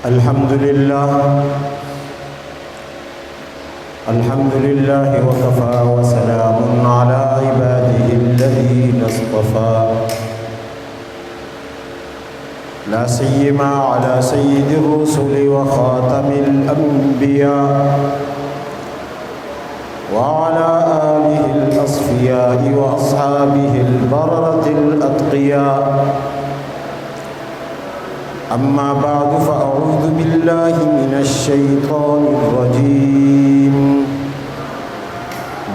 الحمد لله وكفى وسلام على عباده الذين اصطفى لا سيما على سيد الرسل وخاتم الأنبياء وعلى آله الأصفياء وأصحابه البررة الأتقياء. أما بعد فأعوذ بالله من الشيطان الرجيم.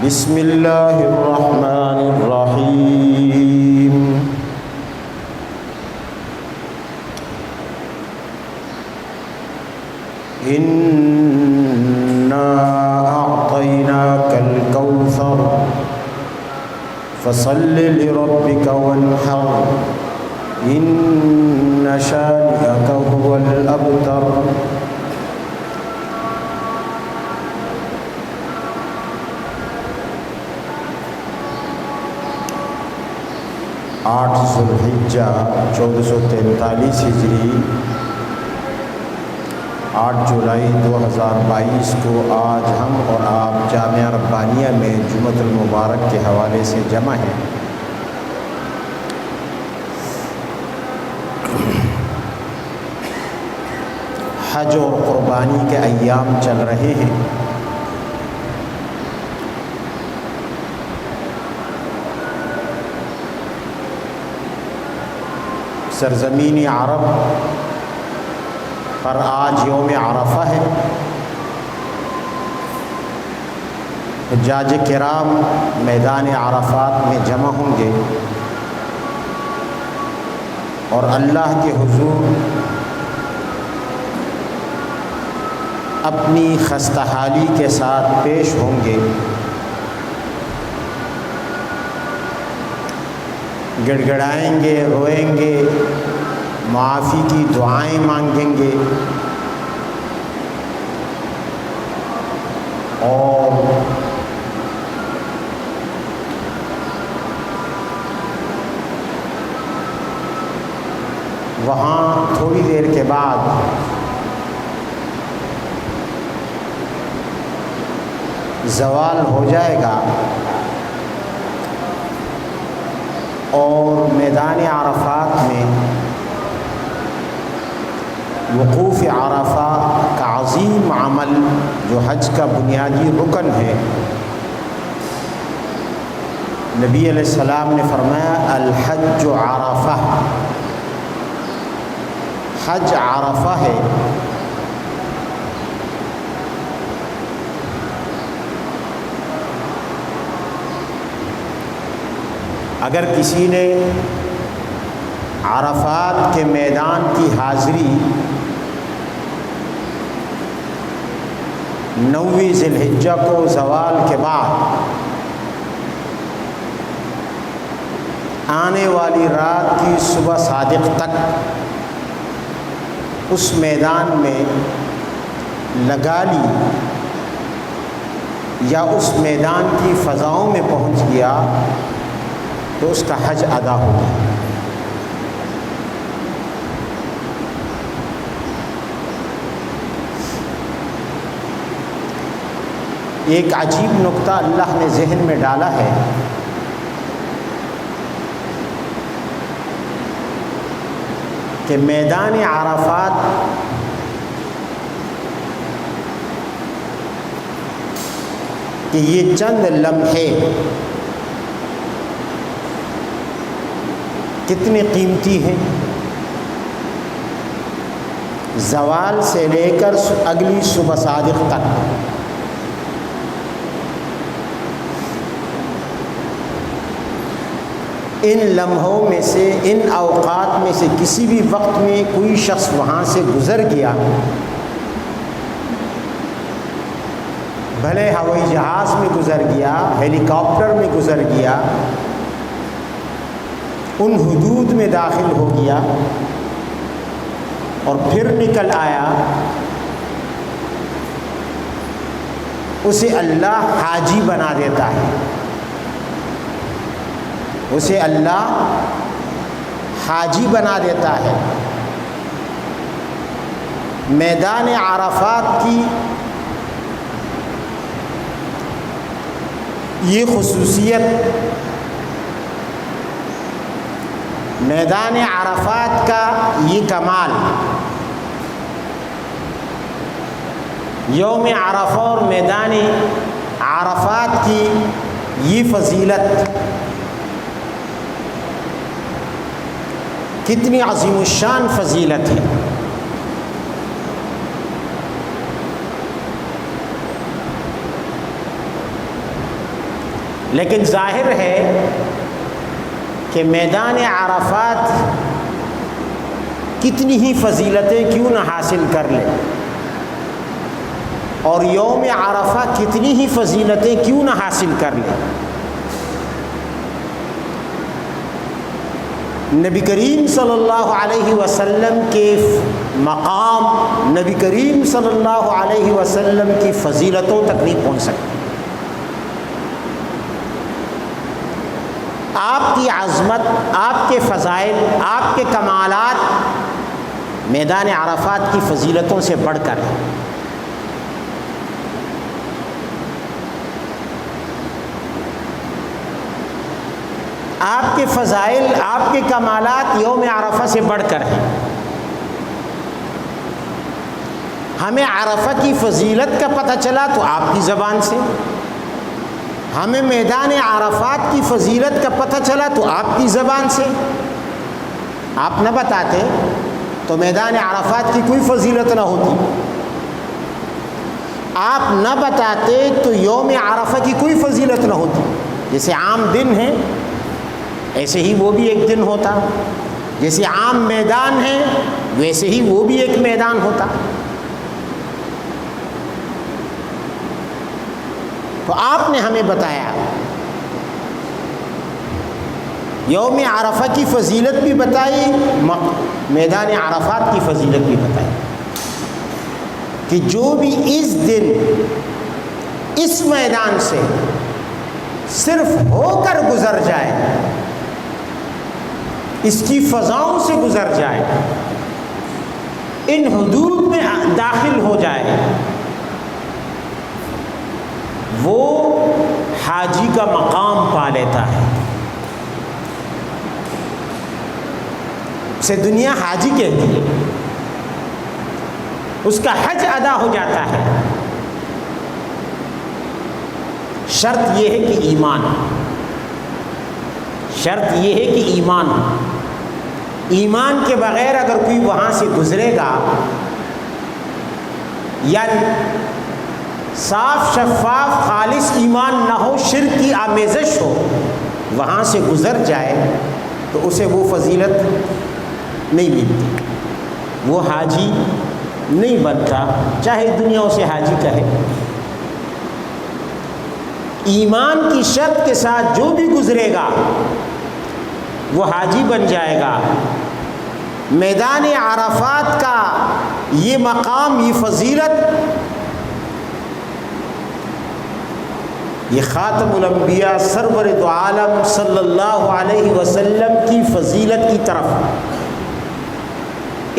بسم الله الرحمن الرحيم. إنا أعطيناك الكوثر فصل لربك وانحر إن شانئك هو الأبتر. آٹھ ذوالحجہ 1443 ہجری 8 جولائی 2022 کو آج ہم اور آپ جامعہ ربانیہ میں جمعۃ المبارک کے حوالے سے جمع ہیں. حج اور قربانی کے ایام چل رہے ہیں. سرزمین عرب پر آج یوم عرفہ ہے. حجاج کرام میدان عرفات میں جمع ہوں گے اور اللہ کے حضور اپنی خستہ حالی کے ساتھ پیش ہوں گے. گڑ گڑائیں گے، روئیں گے، معافی کی دعائیں مانگیں گے اور وہاں تھوڑی دیر کے بعد زوال ہو جائے گا اور میدان عرفات میں وقوف عرفہ کا عظیم عمل جو حج کا بنیادی رکن ہے، نبی علیہ السلام نے فرمایا الحج عرفہ، حج عرفہ ہے. اگر کسی نے عرفات کے میدان کی حاضری 9 ذی الحجہ کو زوال کے بعد آنے والی رات کی صبح صادق تک اس میدان میں لگا لی یا اس میدان کی فضاؤں میں پہنچ گیا تو اس کا حج ادا ہوگا. ایک عجیب نکتہ اللہ نے ذہن میں ڈالا ہے کہ میدان عرفات کہ یہ چند لمحے کتنے قیمتی ہیں. زوال سے لے کر اگلی صبح صادق تک ان لمحوں میں سے، ان اوقات میں سے کسی بھی وقت میں کوئی شخص وہاں سے گزر گیا، بھلے ہوائی جہاز میں گزر گیا، ہیلی کاپٹر میں گزر گیا، ان حدود میں داخل ہو گیا اور پھر نکل آیا، اسے اللہ حاجی بنا دیتا ہے، اسے اللہ حاجی بنا دیتا ہے. میدان عرفات کی یہ خصوصیت، میدان عرفات کا یہ کمال، یوم عرفہ اور میدان عرفات کی یہ فضیلت کتنی عظیم الشان فضیلت ہے۔ لیکن ظاہر ہے کہ میدان عرفات کتنی ہی فضیلتیں کیوں نہ حاصل کر لے، اور یوم عرفہ کتنی ہی فضیلتیں کیوں نہ حاصل کر لے، نبی کریم صلی اللہ علیہ وسلم کے مقام، نبی کریم صلی اللہ علیہ وسلم کی فضیلتوں تک نہیں پہنچ سکتے۔ آپ کی عظمت، آپ کے فضائل، آپ کے کمالات میدان عرفات کی فضیلتوں سے بڑھ کر ہیں۔ آپ کے فضائل، آپ کے کمالات یوم عرفہ سے بڑھ کر ہیں۔ ہمیں عرفہ کی فضیلت کا پتہ چلا تو آپ کی زبان سے، ہمیں میدان عرفات کی فضیلت کا پتہ چلا تو آپ کی زبان سے۔ آپ نہ بتاتے تو میدان عرفات کی کوئی فضیلت نہ ہوتی، آپ نہ بتاتے تو یوم عرفہ کی کوئی فضیلت نہ ہوتی۔ جیسے عام دن ہے ایسے ہی وہ بھی ایک دن ہوتا، جیسے عام میدان ہے ویسے ہی وہ بھی ایک میدان ہوتا۔ تو آپ نے ہمیں بتایا، یوم عرفہ کی فضیلت بھی بتائی، میدان عرفات کی فضیلت بھی بتائی، کہ جو بھی اس دن اس میدان سے صرف ہو کر گزر جائے، اس کی فضاؤں سے گزر جائے، ان حدود میں داخل ہو جائے، وہ حاجی کا مقام پا لیتا ہے۔ اسے دنیا حاجی کہتی ہے، اس کا حج ادا ہو جاتا ہے۔ شرط یہ ہے کہ ایمان، شرط یہ ہے کہ ایمان کے بغیر اگر کوئی وہاں سے گزرے گا، یا صاف شفاف خالص ایمان نہ ہو، شرک کی آمیزش ہو، وہاں سے گزر جائے تو اسے وہ فضیلت نہیں ملتی، وہ حاجی نہیں بنتا، چاہے دنیا اسے حاجی کہے۔ ایمان کی شرط کے ساتھ جو بھی گزرے گا وہ حاجی بن جائے گا۔ میدان عرفات کا یہ مقام، یہ فضیلت، یہ خاتم الانبیاء سرور دو عالم صلی اللہ علیہ وسلم کی فضیلت کی طرف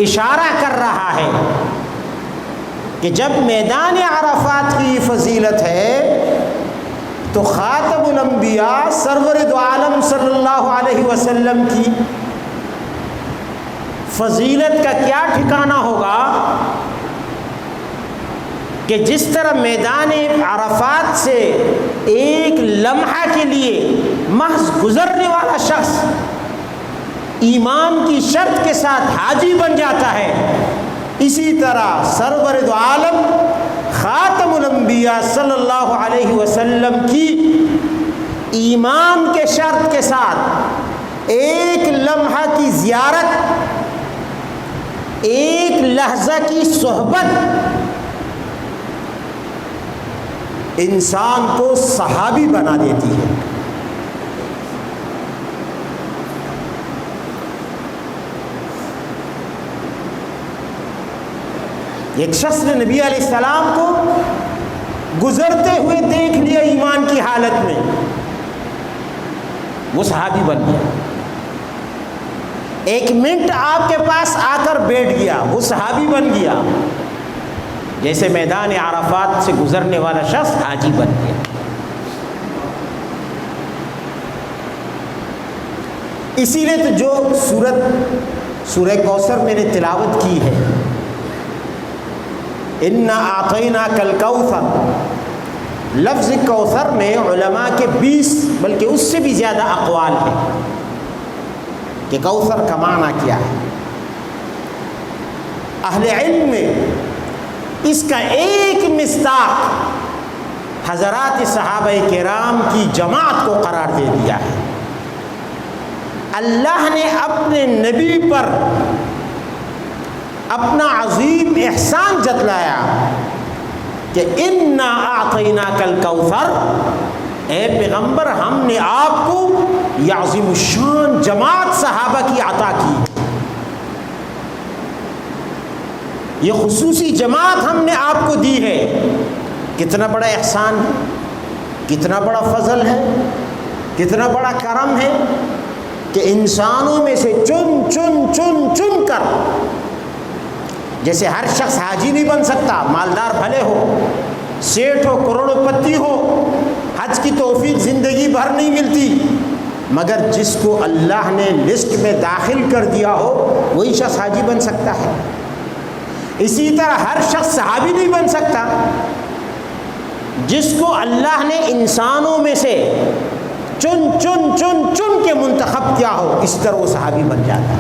اشارہ کر رہا ہے کہ جب میدان عرفات کی فضیلت ہے تو خاتم الانبیاء سرور دو عالم صلی اللہ علیہ وسلم کی فضیلت کا کیا ٹھکانہ ہوگا کہ جس طرح میدان عرفات سے ایک لمحہ کے لیے محض گزرنے والا شخص ایمان کی شرط کے ساتھ حاجی بن جاتا ہے، اسی طرح سرور دو عالم خاتم الانبیاء صلی اللہ علیہ وسلم کی ایمان کے شرط کے ساتھ ایک لمحہ کی زیارت، ایک لحظہ کی صحبت انسان کو صحابی بنا دیتی ہے۔ ایک شخص نے نبی علیہ السلام کو گزرتے ہوئے دیکھ لیا ایمان کی حالت میں، وہ صحابی بن گیا۔ ایک منٹ آپ کے پاس آ کر بیٹھ گیا، وہ صحابی بن گیا، جیسے میدان عرفات سے گزرنے والا شخص حاجی بن گیا۔ اسی لیے تو جو سورہ کوثر میں نے تلاوت کی ہے، اِنَّا أَعْطَيْنَاكَ الْكَوْثَرَ، لفظ کوثر میں علماء کے 20 بلکہ اس سے بھی زیادہ اقوال ہیں کہ کوثر کا معنی کیا ہے۔ اہل علم میں اس کا ایک مصداق حضرات صحابہ کرام کی جماعت کو قرار دے دیا ہے۔ اللہ نے اپنے نبی پر اپنا عظیم احسان جتلایا کہ اِنَّا أَعْطَيْنَاكَ الْكَوْثَرَ، اے پیغمبر ہم نے آپ کو یہ عظیم الشان جماعت صحابہ کی عطا کی، یہ خصوصی جماعت ہم نے آپ کو دی ہے۔ کتنا بڑا احسان ہے، کتنا بڑا فضل ہے، کتنا بڑا کرم ہے کہ انسانوں میں سے چن چن چن چن کر، جیسے ہر شخص حاجی نہیں بن سکتا، مالدار بھلے ہو، سیٹھ ہو، کروڑوں پتی ہو، حج کی توفیق زندگی بھر نہیں ملتی، مگر جس کو اللہ نے لسٹ میں داخل کر دیا ہو وہی شخص حاجی بن سکتا ہے۔ اسی طرح ہر شخص صحابی نہیں بن سکتا، جس کو اللہ نے انسانوں میں سے چن چن چن چن کے منتخب کیا ہو، اس طرح وہ صحابی بن جاتا ہے۔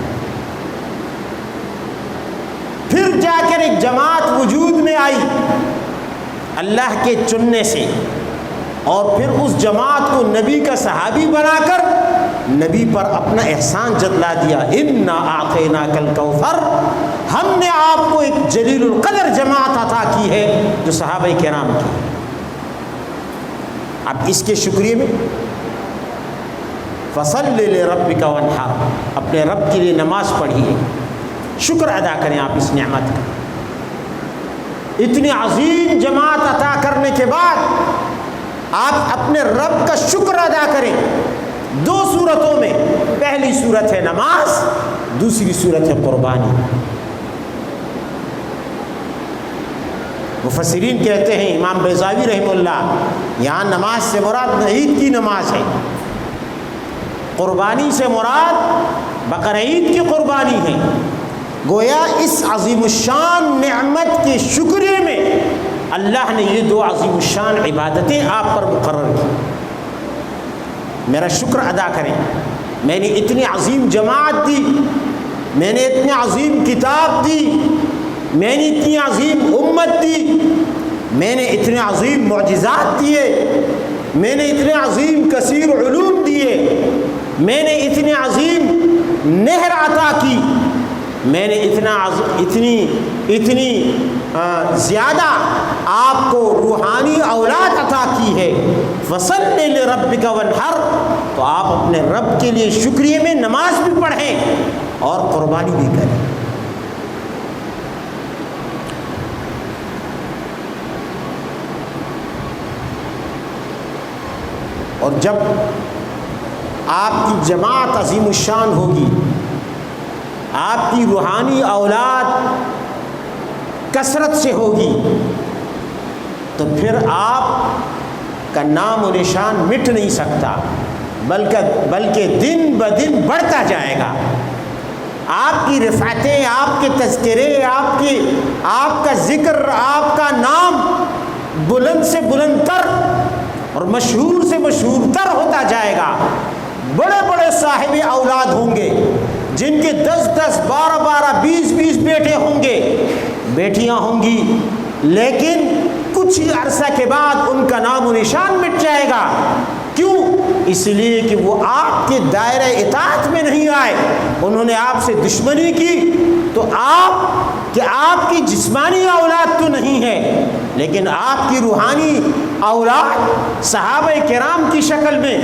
پھر جا کر ایک جماعت وجود میں آئی اللہ کے چننے سے، اور پھر اس جماعت کو نبی کا صحابی بنا کر نبی پر اپنا احسان جتلا دیا، اِنَّا أَعْطَيْنَاكَ الْكَوْثَرَ، ہم نے آپ کو ایک جلیل القدر جماعت عطا کی ہے جو صحابہ کرام کی۔ اب اس کے شکریہ میں فَصَلِّ لِرَبِّكَ وَانْحَرْ، اپنے رب کے لیے نماز پڑھیے، شکر ادا کریں آپ اس نعمت کا۔ اتنی عظیم جماعت عطا کرنے کے بعد آپ اپنے رب کا شکر ادا کریں دو صورتوں میں، پہلی صورت ہے نماز، دوسری صورت ہے قربانی۔ مفسرین کہتے ہیں، امام بیضاوی رحمہ اللہ، یہاں نماز سے مراد عید کی نماز ہے، قربانی سے مراد بقرہ عید کی قربانی ہے۔ گویا اس عظیم الشان نعمت کے شکریہ میں اللہ نے یہ دو عظیم الشان عبادتیں آپ پر مقرر کی۔ میرا شکر ادا کریں، میں نے اتنی عظیم جماعت دی، میں نے اتنی عظیم کتاب دی، میں نے اتنی عظیم امت دی، میں نے اتنے عظیم معجزات دیے، میں نے اتنے عظیم کثیر علوم دیے، میں نے اتنی عظیم نہر عطا کی، میں نے اتنی زیادہ آپ کو روحانی اولاد عطا کی ہے۔ فَصَلِّ لِرَبِّكَ وَانْحَرْ، تو آپ اپنے رب کے لیے شکریہ میں نماز بھی پڑھیں اور قربانی بھی کریں۔ اور جب آپ کی جماعت عظیم الشان ہوگی، آپ کی روحانی اولاد کثرت سے ہوگی، تو پھر آپ کا نام و نشان مٹ نہیں سکتا، بلکہ دن بدن بڑھتا جائے گا۔ آپ کی رفعتیں، آپ کے تذکرے، آپ کا ذکر، آپ کا نام بلند سے بلند تر اور مشہور سے مشہور تر ہوتا جائے گا۔ بڑے بڑے صاحب اولاد ہوں گے جن کے 10-10 12-12 20-20 بیٹے ہوں گے، بیٹیاں ہوں گی، لیکن کچھ ہی عرصہ کے بعد ان کا نام و نشان مٹ جائے گا۔ کیوں؟ اس لیے کہ وہ آپ کے دائرہ اطاعت میں نہیں آئے، انہوں نے آپ سے دشمنی کی، تو آپ کی جسمانی اولاد تو نہیں ہے، لیکن آپ کی روحانی اولاد صحابہ کرام کی شکل میں،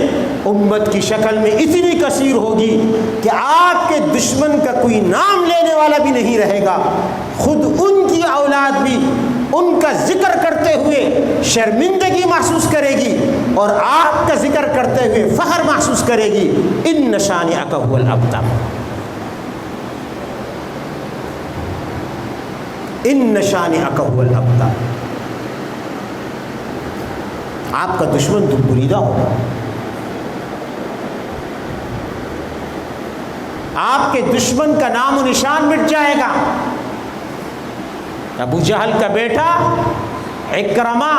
امت کی شکل میں اتنی کثیر ہوگی کہ آپ کے دشمن کا کوئی نام لینے والا بھی نہیں رہے گا۔ خود ان کی اولاد بھی ان کا ذکر کرتے ہوئے شرمندگی محسوس کرے گی اور آپ کا ذکر کرتے ہوئے فخر محسوس کرے گی۔ ان شانئک هو الابتر۔ ان شانئک هو الابتر، آپ کا دشمن تو بریدہ ہوگا، آپ کے دشمن کا نام و نشان مٹ جائے گا۔ ابو جہل کا بیٹا اکرمہ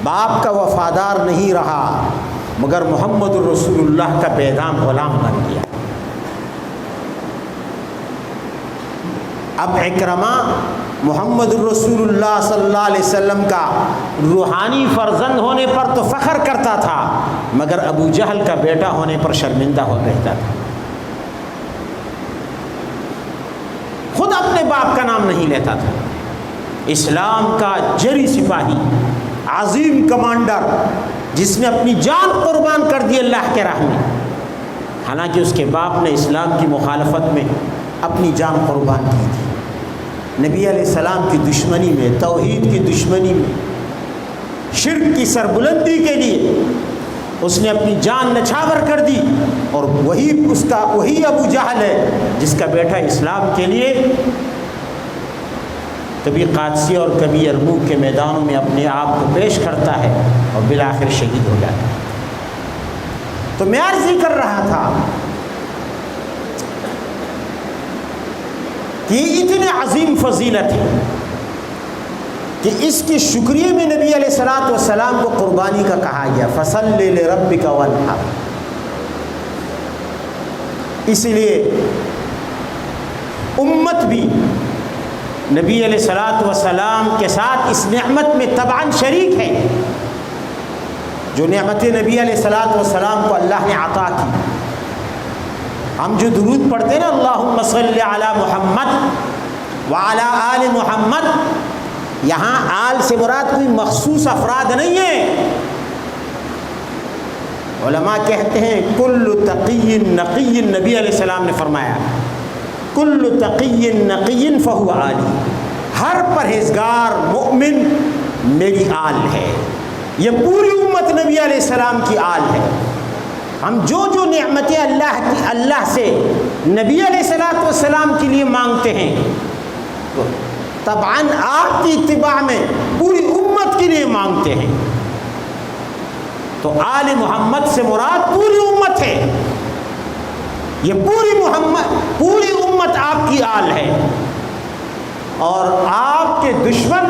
باپ کا وفادار نہیں رہا، مگر محمد الرسول اللہ کا پیغام غلام بن گیا۔ اب اکرمہ محمد الرسول اللہ صلی اللہ علیہ وسلم کا روحانی فرزند ہونے پر تو فخر کرتا تھا، مگر ابو جہل کا بیٹا ہونے پر شرمندہ ہو رہتا تھا، خود اپنے باپ کا نام نہیں لیتا تھا۔ اسلام کا جری سپاہی، عظیم کمانڈر، جس نے اپنی جان قربان کر دی اللہ کے راہ میں، حالانکہ اس کے باپ نے اسلام کی مخالفت میں اپنی جان قربان کی تھی، نبی علیہ السلام کی دشمنی میں، توحید کی دشمنی میں، شرک کی سربلندی کے لیے اس نے اپنی جان نچھاور کر دی، اور وہی ابو جہل ہے جس کا بیٹا اسلام کے لیے کبھی قادسیہ اور کبھی یرموک کے میدانوں میں اپنے آپ کو پیش کرتا ہے اور بالآخر شہید ہو جاتا ہے۔ تو میں عرض کر رہا تھا کہ یہ اتنے عظیم فضیلت ہے کہ اس کے شکریہ میں نبی علیہ الصلوۃ والسلام کو قربانی کا کہا گیا، فصلی لربک وانحر۔ اس لیے امت بھی نبی علیہ الصلوۃ والسلام کے ساتھ اس نعمت میں طبعاً شریک ہے، جو نعمت نبی علیہ الصلوۃ والسلام کو اللہ نے عطا کی۔ ہم جو درود پڑھتے ہیں نا، اللہم صلی علی محمد وعلی آل محمد، یہاں آل سے مراد کوئی مخصوص افراد نہیں ہیں۔ علماء کہتے ہیں کل تقی نقی، نبی علیہ السلام نے فرمایا کل تقی نقی فہو آلی، ہر پرہیزگار مومن میری آل ہے، یہ پوری امت نبی علیہ السلام کی آل ہے۔ ہم جو نعمتیں اللہ سے نبی علیہ الصلوۃ والسلام کے لیے مانگتے ہیں، تو طبعاً آپ کی اتباع میں پوری امت کے لیے مانگتے ہیں۔ تو آل محمد سے مراد پوری امت ہے، یہ پوری امت آپ کی آل ہے، اور آپ کے دشمن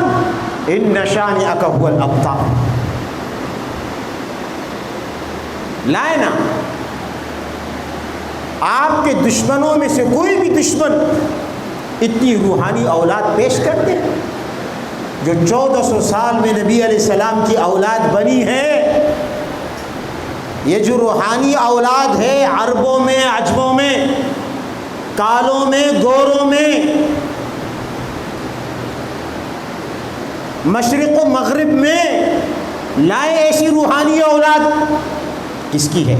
ان شانئک هو الابتر۔ لائے نا، آپ کے دشمنوں میں سے کوئی بھی دشمن اتنی روحانی اولاد پیش کر دے، جو 1400 سال میں نبی علیہ السلام کی اولاد بنی ہے، یہ جو روحانی اولاد ہے، عربوں میں، عجموں میں، کالوں میں، گوروں میں، مشرق و مغرب میں، لائے ایسی روحانی اولاد کس کی ہے؟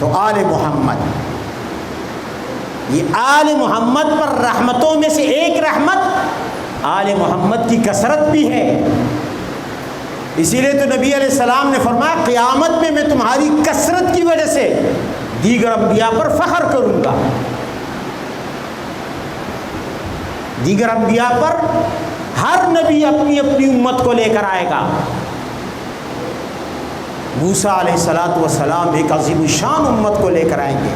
تو آل محمد، یہ آل محمد پر رحمتوں میں سے ایک رحمت آل محمد کی کثرت بھی ہے۔ اسی لیے تو نبی علیہ السلام نے فرمایا قیامت میں تمہاری کثرت کی وجہ سے دیگر انبیاء پر فخر کروں گا، دیگر انبیاء پر ہر نبی اپنی اپنی امت کو لے کر آئے گا۔ موسیٰ علیہ السلام ایک عظیم الشان امت کو لے کر آئیں گے،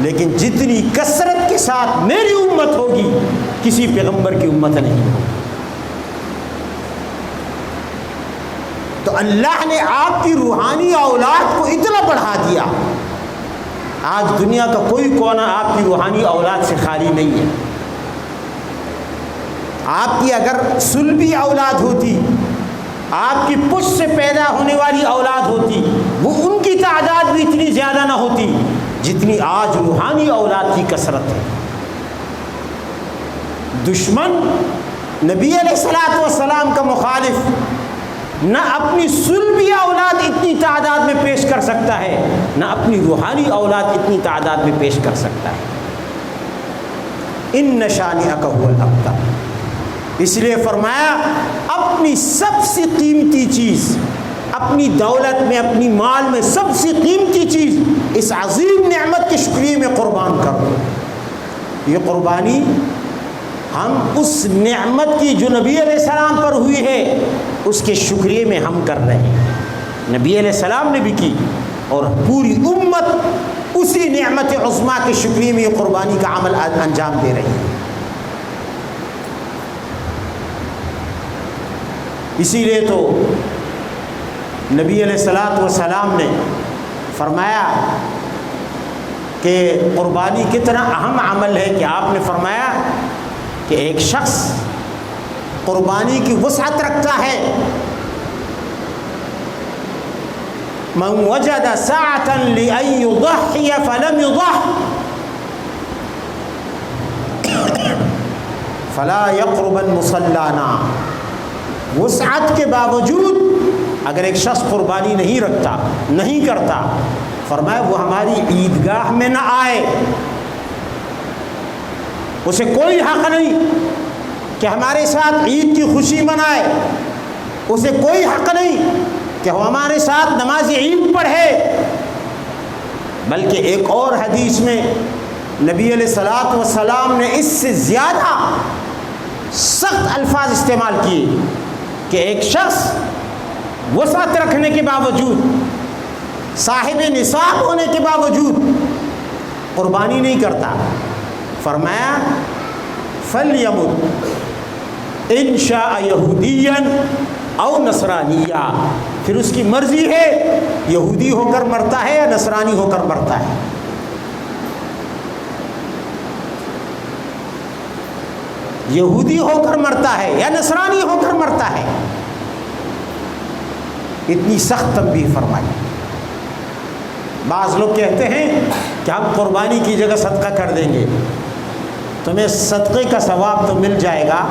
لیکن جتنی کثرت کے ساتھ میری امت ہوگی، کسی پیغمبر کی امت نہیں ہوگی۔ تو اللہ نے آپ کی روحانی اولاد کو اتنا بڑھا دیا، آج دنیا کا کوئی کونا آپ کی روحانی اولاد سے خالی نہیں ہے۔ آپ کی اگر سلبی اولاد ہوتی، آپ کی پشت سے پیدا ہونے والی اولاد ہوتی، وہ ان کی تعداد بھی اتنی زیادہ نہ ہوتی جتنی آج روحانی اولاد کی کثرت ہے۔ دشمن نبی علیہ الصلوۃ والسلام کا مخالف نہ اپنی سلبی اولاد اتنی تعداد میں پیش کر سکتا ہے، نہ اپنی روحانی اولاد اتنی تعداد میں پیش کر سکتا ہے۔ ان شانئک هو الابتر، اس لیے فرمایا اپنی سب سے قیمتی چیز، اپنی دولت میں، اپنی مال میں سب سے قیمتی چیز اس عظیم نعمت کے شکریہ میں قربان کر دو۔ یہ قربانی ہم اس نعمت کی جو نبی علیہ السلام پر ہوئی ہے اس کے شکریہ میں ہم کر رہے ہیں۔ نبی علیہ السلام نے بھی کی اور پوری امت اسی نعمت عظمیٰ کے شکریہ میں یہ قربانی کا عمل انجام دے رہی ہے۔ اسی لیے تو نبی علیہ السلام نے فرمایا کہ قربانی کتنا اہم عمل ہے کہ آپ نے فرمایا کہ ایک شخص قربانی کی وسعت رکھتا ہے، من وجد ساعة لأن يضحي فلم يضح فلا يقربن مصلانا۔ وسعت کے باوجود اگر ایک شخص قربانی نہیں رکھتا، نہیں کرتا، فرمایا وہ ہماری عیدگاہ میں نہ آئے۔ اسے کوئی حق نہیں کہ ہمارے ساتھ عید کی خوشی منائے، اسے کوئی حق نہیں کہ وہ ہمارے ساتھ نماز عید پڑھے۔ بلکہ ایک اور حدیث میں نبی علیہ السلام نے اس سے زیادہ سخت الفاظ استعمال کیے کہ ایک شخص وسعت رکھنے کے باوجود، صاحب نصاب ہونے کے باوجود قربانی نہیں کرتا، فرمایا فَلْيَمُتْ إِنْ شَاءَ يَهُودِيًّا أَوْ نَصْرَانِيًّا، پھر اس کی مرضی ہے یہودی ہو کر مرتا ہے یا نصرانی ہو کر مرتا ہے۔ یہودی ہو کر مرتا ہے یا نصرانی ہو کر مرتا ہے، اتنی سخت تنبیہ فرمائی۔ بعض لوگ کہتے ہیں کہ ہم قربانی کی جگہ صدقہ کر دیں گے، تمہیں صدقے کا ثواب تو مل جائے گا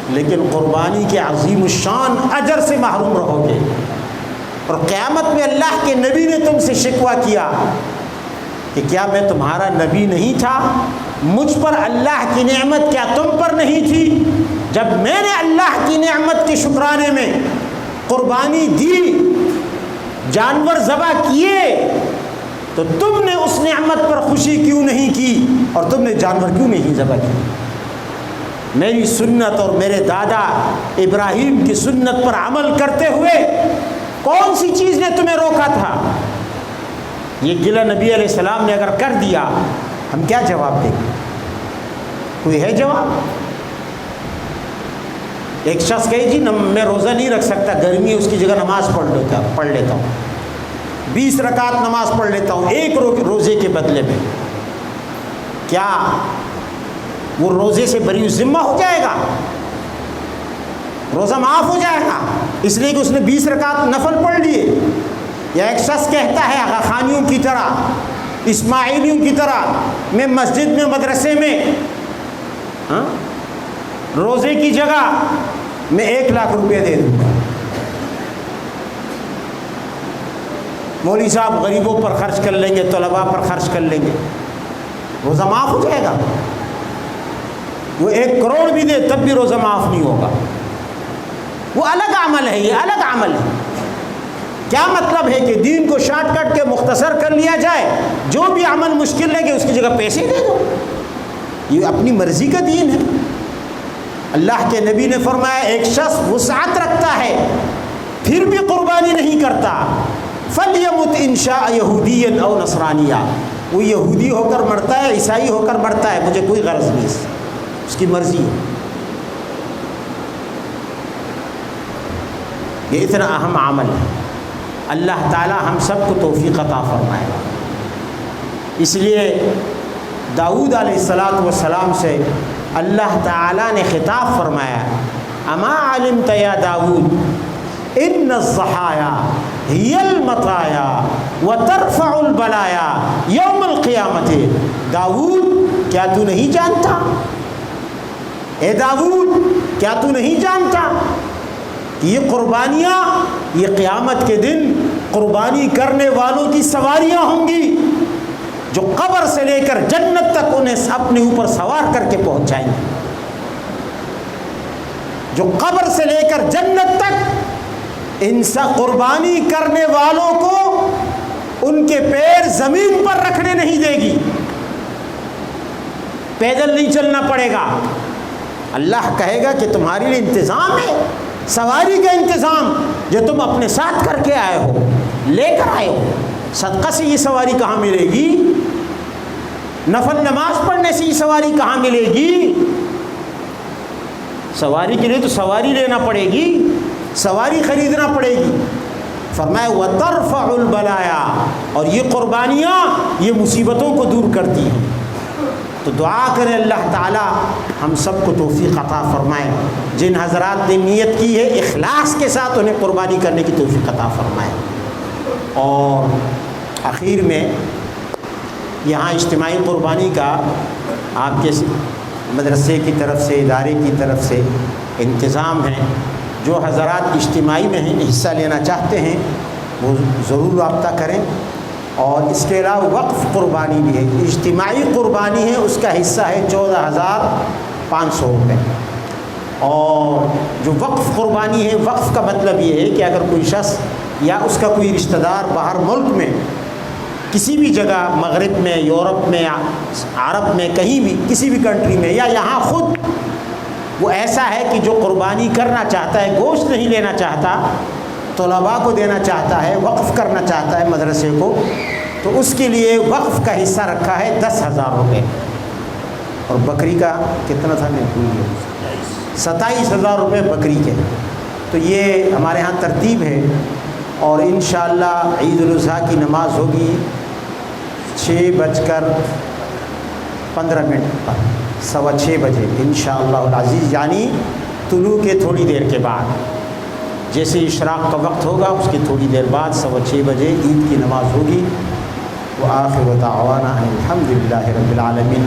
لیکن قربانی کے عظیم الشان اجر سے محروم رہو گے، اور قیامت میں اللہ کے نبی نے تم سے شکوہ کیا کہ کیا میں تمہارا نبی نہیں تھا؟ مجھ پر اللہ کی نعمت کیا تم پر نہیں تھی؟ جب میں نے اللہ کی نعمت کے شکرانے میں قربانی دی، جانور ذبح کیے، تو تم نے اس نعمت پر خوشی کیوں نہیں کی اور تم نے جانور کیوں نہیں ذبح کی؟ میری سنت اور میرے دادا ابراہیم کی سنت پر عمل کرتے ہوئے کون سی چیز نے تمہیں روکا تھا؟ یہ گلہ نبی علیہ السلام نے اگر کر دیا، ہم کیا جواب دیں گے؟ کوئی ہے جواب؟ ایک شخص کہے جی میں روزہ نہیں رکھ سکتا، گرمی ہے، اس کی جگہ نماز پڑھ لیتا ہوں، 20 رکعت نماز پڑھ لیتا ہوں ایک روزے کے بدلے میں، کیا وہ روزے سے بری ذمہ ہو جائے گا؟ روزہ معاف ہو جائے گا اس لیے کہ اس نے 20 رکعت نفل پڑھ لیے؟ یا ایک شخص کہتا ہے آغا خانیوں کی طرح، اسماعیلیوں کی طرح، میں مسجد میں، مدرسے میں روزے کی جگہ میں 1 لاکھ روپے دے دوں گا، مولوی صاحب غریبوں پر خرچ کر لیں گے، طلباء پر خرچ کر لیں گے، روزہ معاف ہو جائے گا؟ وہ 1 کروڑ بھی دے تب بھی روزہ معاف نہیں ہوگا۔ وہ الگ عمل ہے، یہ الگ عمل ہے۔ کیا مطلب ہے کہ دین کو شارٹ کٹ کے مختصر کر لیا جائے، جو بھی عمل مشکل لگے اس کی جگہ پیسے دے دو؟ یہ اپنی مرضی کا دین ہے۔ اللہ کے نبی نے فرمایا ایک شخص وسعت رکھتا ہے پھر بھی قربانی نہیں کرتا، فَلْيَمُتْ إِنْ شَاءَ يَهُودِيًّا أَوْ نَصْرَانِيًّا، وہ یہودی ہو کر مرتا ہے، عیسائی ہو کر مرتا ہے، مجھے کوئی غرض نہیں، اس کی مرضی ہے۔ یہ اتنا اہم عمل ہے، اللہ تعالی ہم سب کو توفیق عطا فرمائے گا۔ اس لیے داؤد علیہ السلام سے اللہ تعالیٰ نے خطاب فرمایا، اما علمت یا داؤد ان الضحایا ہی المطایا وترفع البلایا یوم القیامت۔ داؤد کیا تو نہیں جانتا، اے داؤد کیا تو نہیں جانتا کہ یہ قربانیاں یہ قیامت کے دن قربانی کرنے والوں کی سواریاں ہوں گی جو قبر سے لے کر جنت تک انہیں اپنے اوپر سوار کر کے پہنچ جائیں گے، جو قبر سے لے کر جنت تک قربانی کرنے والوں کو ان کے پیر زمین پر رکھنے نہیں دے گی، پیدل نہیں چلنا پڑے گا۔ اللہ کہے گا کہ تمہارے لیے انتظام ہے، سواری کا انتظام جو تم اپنے ساتھ کر کے آئے ہو، لے کر آئے ہو۔ صدقہ سے یہ سواری کہاں ملے گی؟ نفل نماز پڑھنے سے یہ سواری کہاں ملے گی؟ سواری کے لیے تو سواری لینا پڑے گی، سواری خریدنا پڑے گی۔ فرمایا وَتَرْفَعُ الْبَلَايَا، اور یہ قربانیاں یہ مصیبتوں کو دور کرتی ہیں۔ تو دعا کریں اللہ تعالی ہم سب کو توفیق عطا فرمائے، جن حضرات نے نیت کی ہے اخلاص کے ساتھ انہیں قربانی کرنے کی توفیق عطا فرمائے۔ اور آخر میں یہاں اجتماعی قربانی کا آپ کے مدرسے کی طرف سے، ادارے کی طرف سے انتظام ہے۔ جو حضرات اجتماعی میں حصہ لینا چاہتے ہیں وہ ضرور رابطہ کریں۔ اور اس کے علاوہ وقف قربانی بھی ہے، اجتماعی قربانی ہے، اس کا حصہ ہے 14,500 روپے۔ اور جو وقف قربانی ہے، وقف کا مطلب یہ ہے کہ اگر کوئی شخص یا اس کا کوئی رشتہ دار باہر ملک میں کسی بھی جگہ، مغرب میں، یورپ میں، عرب میں، کہیں بھی کسی بھی کنٹری میں، یا یہاں خود وہ ایسا ہے کہ جو قربانی کرنا چاہتا ہے، گوشت نہیں لینا چاہتا، طلباء کو دینا چاہتا ہے، وقف کرنا چاہتا ہے مدرسے کو، تو اس کے لیے وقف کا حصہ رکھا ہے 10,000 روپے۔ اور بکری کا کتنا تھا میں بھول گیا، 27,000 روپے بکری کے۔ تو یہ ہمارے ہاں ترتیب ہے۔ اور انشاءاللہ عید الاضحیٰ کی نماز ہوگی 6:15 پر، 6:15 بجے انشاءاللہ العزیز، یعنی طلوع کے تھوڑی دیر کے بعد، جیسے اشراق کا وقت ہوگا اس کے تھوڑی دیر بعد 6:15 بجے عید کی نماز ہوگی۔ وآخر دعوانا الحمدللہ رب العالمین۔